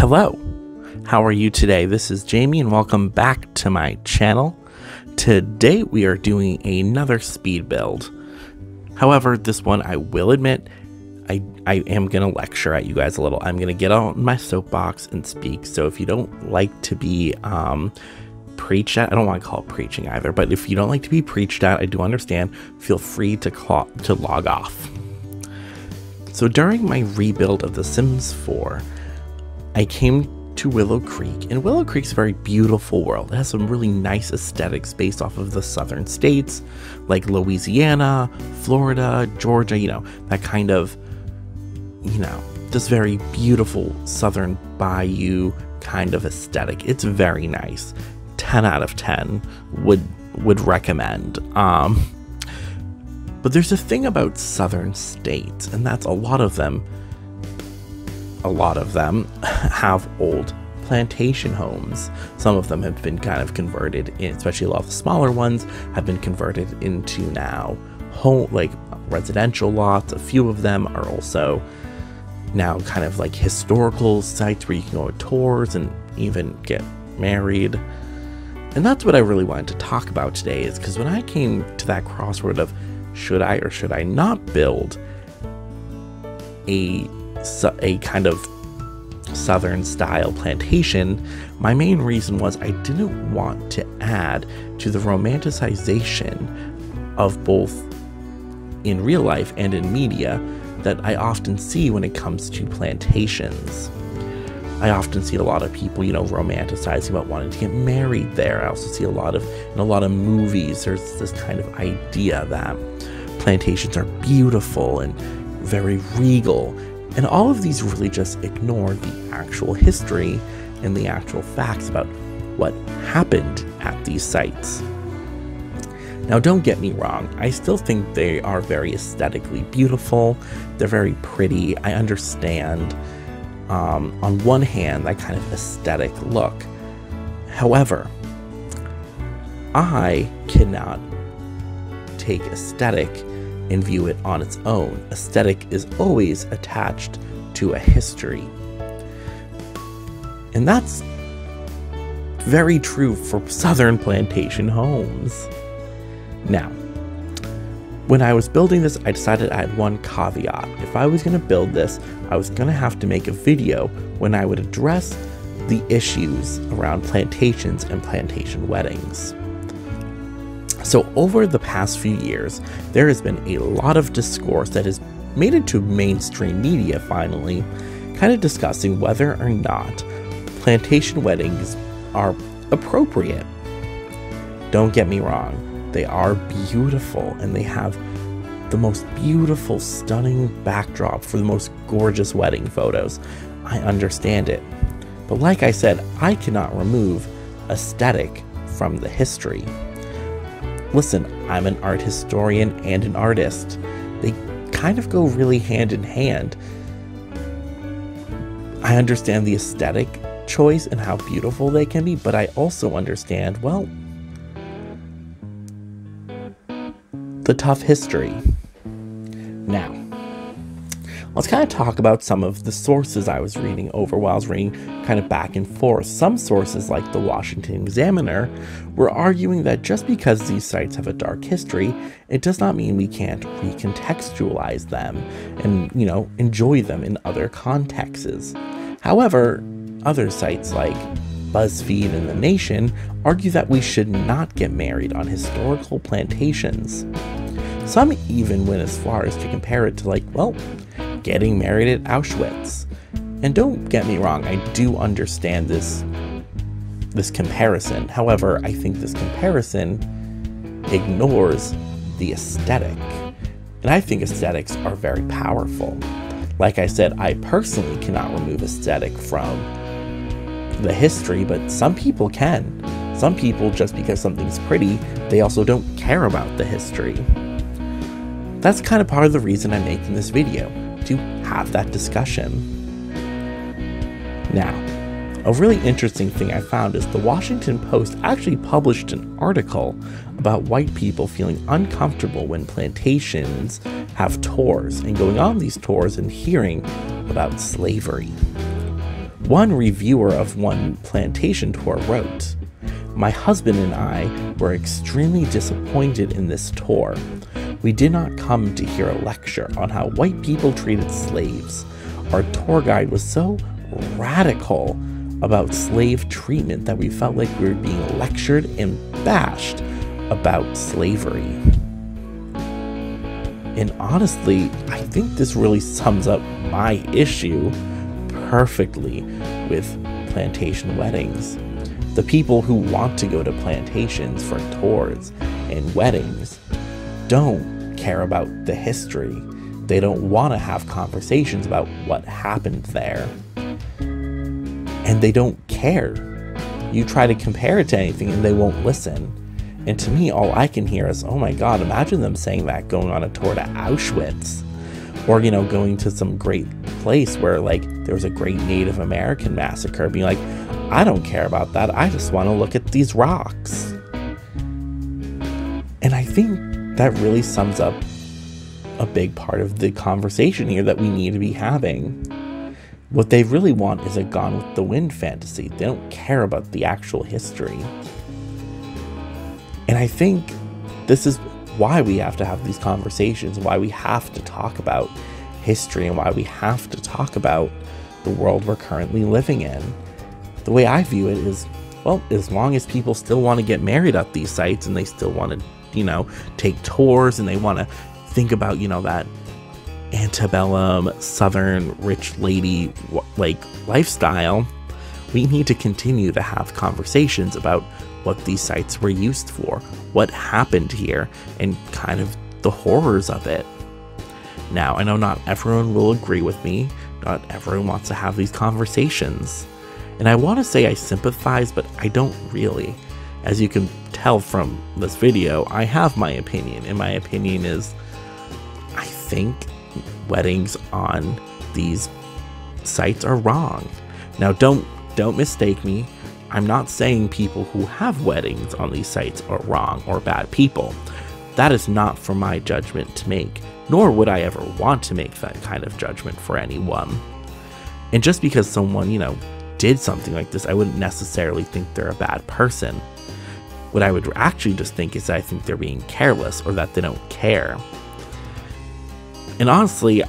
Hello, how are you today? This is Jamie and welcome back to my channel. Today we are doing another speed build. However, this one I will admit, I am going to lecture at you guys a little. I'm going to get on my soapbox and speak, so if you don't like to be preached at, I don't want to call it preaching either, but if you don't like to be preached at, I do understand, feel free to log off. So during my rebuild of The Sims 4, I came to Willow Creek, and Willow Creek's a very beautiful world. It has some really nice aesthetics based off of the southern states, like Louisiana, Florida, Georgia, that kind of, this very beautiful southern bayou kind of aesthetic. It's very nice. 10 out of 10 would recommend. But there's a thing about southern states, and that's a lot of them have old plantation homes. Some of them have been kind of converted, especially a lot of the smaller ones have been converted into now residential lots. A few of them are also now kind of like historical sites where you can go on tours and even get married. And that's what I really wanted to talk about today, is because when I came to that crossroad of should I or should I not build a kind of southern style plantation, my main reason was I didn't want to add to the romanticization of both in real life and in media that I often see when it comes to plantations. I often see a lot of people, romanticizing about wanting to get married there. I also see in a lot of movies, there's this kind of idea that plantations are beautiful and very regal. And all of these really just ignore the actual history and the actual facts about what happened at these sites. Now, don't get me wrong, I still think they are very aesthetically beautiful. They're very pretty. I understand, on one hand, that kind of aesthetic look. However, I cannot take aesthetic and view it on its own. Aesthetic is always attached to a history. And that's very true for southern plantation homes. Now, when I was building this, I decided I had one caveat. If I was going to build this, I was going to have to make a video when I would address the issues around plantations and plantation weddings. So over the past few years, there has been a lot of discourse that has made it to mainstream media finally, kind of discussing whether or not plantation weddings are appropriate. Don't get me wrong, they are beautiful and they have the most beautiful, stunning backdrop for the most gorgeous wedding photos. I understand it. But like I said, I cannot remove aesthetic from the history. Listen, I'm an art historian and an artist. They kind of go really hand in hand. I understand the aesthetic choice and how beautiful they can be, but I also understand, well, the tough history. Now, let's kind of talk about some of the sources I was reading over while I was reading kind of back and forth. Some sources, like the Washington Examiner, were arguing that just because these sites have a dark history, it does not mean we can't recontextualize them and, enjoy them in other contexts. However, other sites like BuzzFeed and The Nation argue that we should not get married on historical plantations. Some even went as far as to compare it to getting married at Auschwitz. And don't get me wrong, I do understand this comparison. However, I think this comparison ignores the aesthetic. And I think aesthetics are very powerful. Like I said, I personally cannot remove aesthetic from the history, but some people can. Some people, just because something's pretty, they also don't care about the history. That's kind of part of the reason I'm making this video, to have that discussion. Now, a really interesting thing I found is the Washington Post actually published an article about white people feeling uncomfortable when plantations have tours and going on these tours and hearing about slavery. One reviewer of one plantation tour wrote, "My husband and I were extremely disappointed in this tour. We did not come to hear a lecture on how white people treated slaves. Our tour guide was so radical about slave treatment that we felt like we were being lectured and bashed about slavery." And honestly, I think this really sums up my issue perfectly with plantation weddings. The people who want to go to plantations for tours and weddings don't care about the history. They don't want to have conversations about what happened there. And they don't care. You try to compare it to anything and they won't listen. And to me, all I can hear is, oh my God, imagine them saying that going on a tour to Auschwitz. Or, you know, going to some great place where, like, there was a great Native American massacre, being like, I don't care about that. I just want to look at these rocks. And I think that really sums up a big part of the conversation here that we need to be having. What they really want is a Gone with the Wind fantasy. They don't care about the actual history. And I think this is why we have to have these conversations, why we have to talk about history, and why we have to talk about the world we're currently living in. The way I view it is, well, as long as people still want to get married at these sites and they still want to, you know, take tours and they want to think about, you know, that antebellum Southern rich lady like lifestyle, we need to continue to have conversations about what these sites were used for, what happened here, and kind of the horrors of it. Now, I know not everyone will agree with me, not everyone wants to have these conversations, and I want to say I sympathize, but I don't really. As you can tell from this video, I have my opinion, and my opinion is, I think weddings on these sites are wrong. Now, don't mistake me. I'm not saying people who have weddings on these sites are wrong or bad people. That is not for my judgment to make, nor would I ever want to make that kind of judgment for anyone. And just because someone, you know, did something like this, I wouldn't necessarily think they're a bad person. What I would actually just think is that I think they're being careless or that they don't care. And honestly,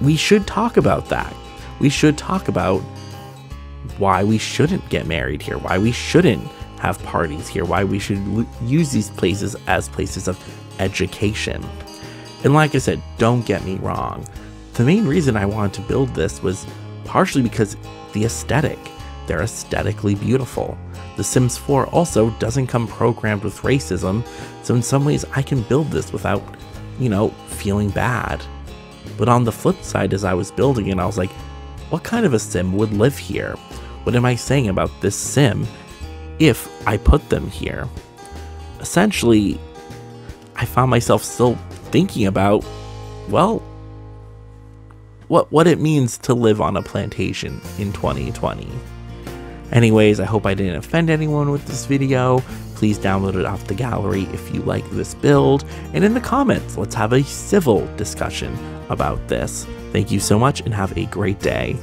we should talk about that. We should talk about why we shouldn't get married here, why we shouldn't have parties here, why we should use these places as places of education. And like I said, don't get me wrong. The main reason I wanted to build this was partially because the aesthetic. They're aesthetically beautiful. The Sims 4 also doesn't come programmed with racism, so in some ways I can build this without, you know, feeling bad. But on the flip side, as I was building it, I was like, what kind of a sim would live here? What am I saying about this sim if I put them here? Essentially, I found myself still thinking about, well, what it means to live on a plantation in 2020. Anyways, I hope I didn't offend anyone with this video. Please download it off the gallery if you like this build, and in the comments, let's have a civil discussion about this. Thank you so much and have a great day.